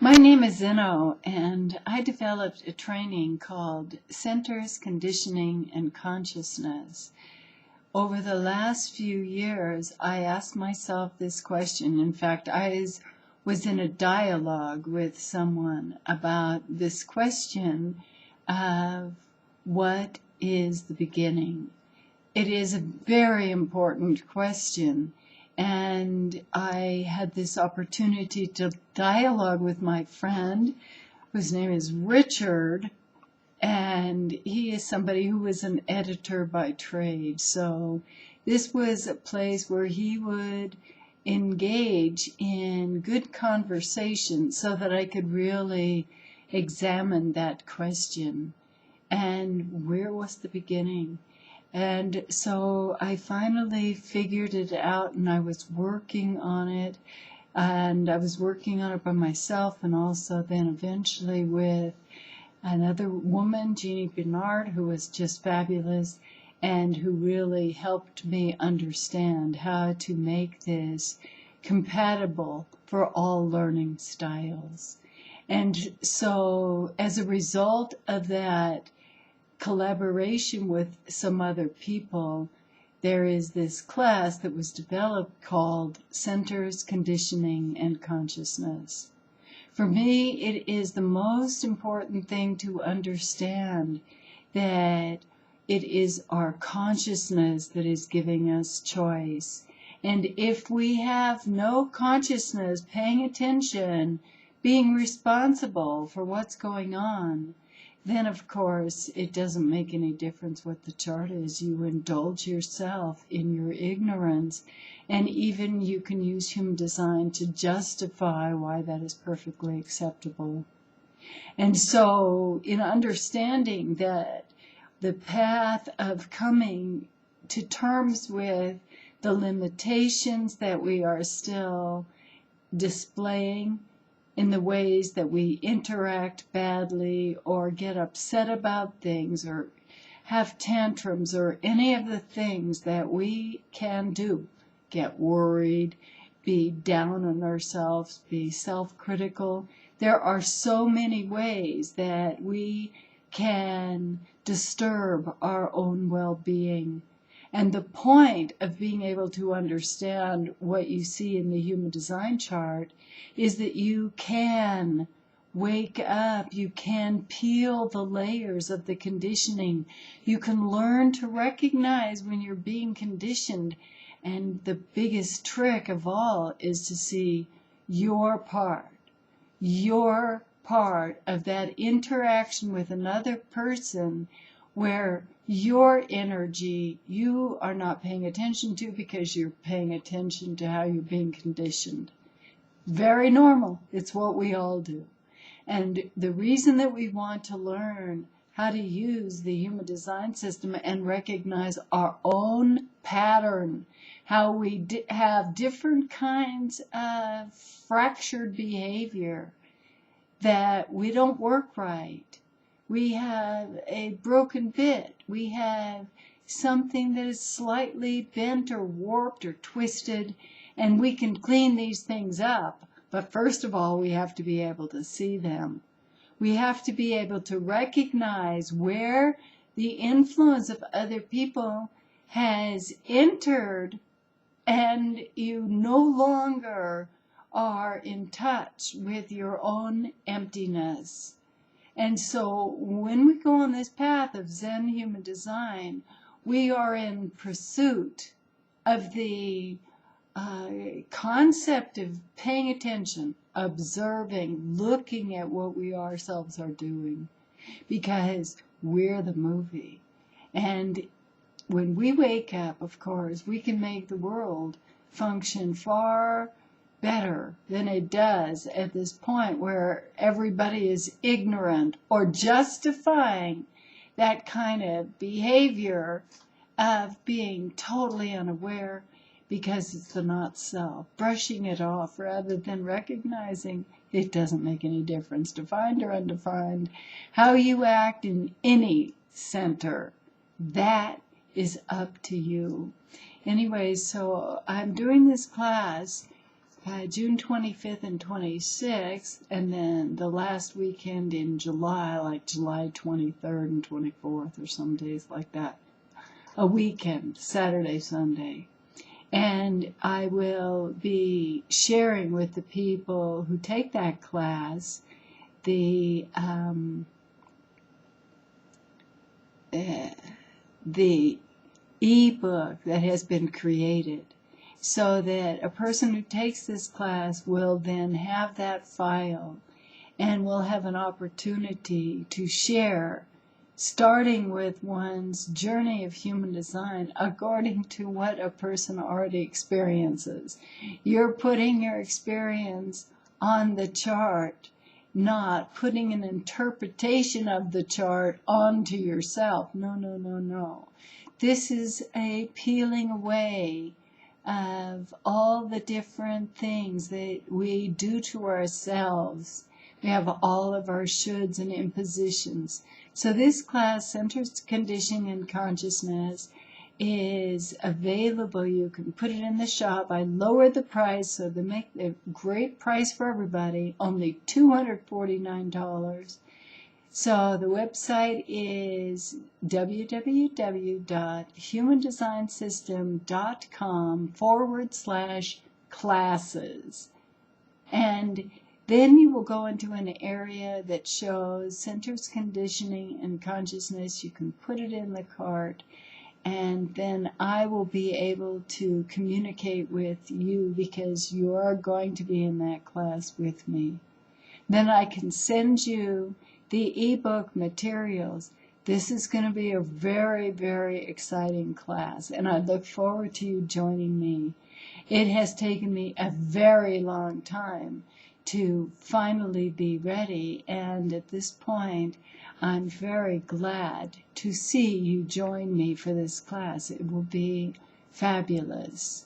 My name is Zeno, and I developed a training called Centers, Conditioning, and Consciousness. Over the last few years, I asked myself this question. In fact, I was in a dialogue with someone about this question of what is the beginning? It is a very important question. And I had this opportunity to dialogue with my friend, whose name is Richard, and he is somebody who was an editor by trade. So this was a place where he would engage in good conversation so that I could really examine that question. And where was the beginning? And so I finally figured it out, and I was working on it. And I was working on it by myself, and also then eventually with another woman, Jeannie Bernard, who was just fabulous and who really helped me understand how to make this compatible for all learning styles. And so as a result of that collaboration with some other people, there is this class that was developed called Centers, Conditioning, and Consciousness. For me, it is the most important thing to understand that it is our consciousness that is giving us choice. And if we have no consciousness paying attention, being responsible for what's going on, then of course it doesn't make any difference what the chart is. You indulge yourself in your ignorance, and even you can use human design to justify why that is perfectly acceptable. And so in understanding that the path of coming to terms with the limitations that we are still displaying in the ways that we interact badly or get upset about things or have tantrums or any of the things that we can do. Get worried, be down on ourselves, be self-critical. There are so many ways that we can disturb our own well-being. And the point of being able to understand what you see in the human design chart is that you can wake up, you can peel the layers of the conditioning. You can learn to recognize when you're being conditioned. And the biggest trick of all is to see your part of that interaction with another person where your energy you are not paying attention to because you're paying attention to how you're being conditioned. Very normal. It's what we all do. And the reason that we want to learn how to use the human design system and recognize our own pattern, how we have different kinds of fractured behavior, that we don't work right. We have a broken bit. We have something that is slightly bent or warped or twisted, and we can clean these things up. But first of all, we have to be able to see them. We have to be able to recognize where the influence of other people has entered, and you no longer are in touch with your own emptiness. And so when we go on this path of Zen Human Design, we are in pursuit of the concept of paying attention, observing, looking at what we ourselves are doing, because we're the movie. And when we wake up, of course, we can make the world function far better than it does at this point where everybody is ignorant or justifying that kind of behavior of being totally unaware because it's the not self, brushing it off rather than recognizing it doesn't make any difference, defined or undefined. How you act in any center, that is up to you. Anyway, so I'm doing this class June 25th and 26th, and then the last weekend in July, like July 23rd and 24th, or some days like that. A weekend, Saturday, Sunday. And I will be sharing with the people who take that class the ebook that has been created, so that a person who takes this class will then have that file and will have an opportunity to share, starting with one's journey of human design according to what a person already experiences. You're putting your experience on the chart, not putting an interpretation of the chart onto yourself. No, no, no, no. This is a peeling away of all the different things that we do to ourselves. We have all of our shoulds and impositions. So this class, Centers Conditioning and Consciousness, is available. You can put it in the shop. I lowered the price, so they make a great price for everybody, only $249. So the website is www.humandesignsystem.com/classes. And then you will go into an area that shows Centers Conditioning and Consciousness. You can put it in the cart, and then I will be able to communicate with you because you are going to be in that class with me. Then I can send you the ebook materials. This is going to be a very, very exciting class, and I look forward to you joining me. It has taken me a very long time to finally be ready, and at this point, I'm very glad to see you join me for this class. It will be fabulous.